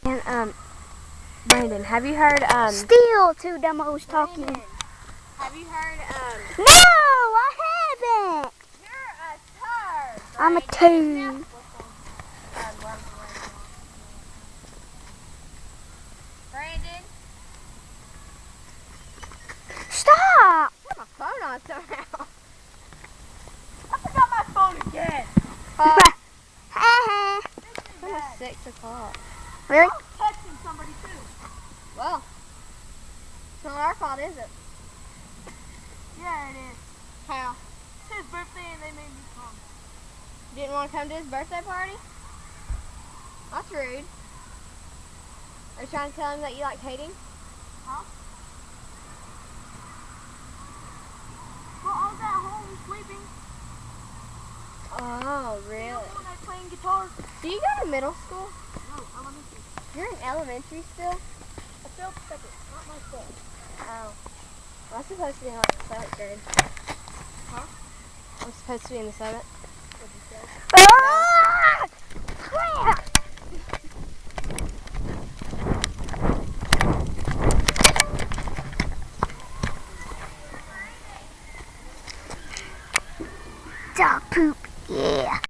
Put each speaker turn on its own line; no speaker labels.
And Brandon, have you heard
Still two demos talking.
Brandon, have you heard
No, I haven't.
You're a turd.
I'm a
Brandon.
turd.
Brandon,
Stop.
put my phone on somehow. I forgot my phone again. It's almost 6 o'clock.
Really?
I was texting somebody too. Well, it's not our fault, is it?
Yeah, it is.
How?
It's his birthday and they made me come.
Didn't want to come to his birthday party? That's rude. Are you trying to tell him that you like hating?
Huh? Well, I was at home sleeping.
Oh, really?
When I playing guitar.
Do you go to middle school?
No, elementary.
You're in elementary still?
I failed second, not my fault.
Oh. Well, I'm supposed to be in like the 7th grade.
Huh?
I'm supposed to be in the 7th.
What'd you say?
Ah! Crap. Dog poop, yeah.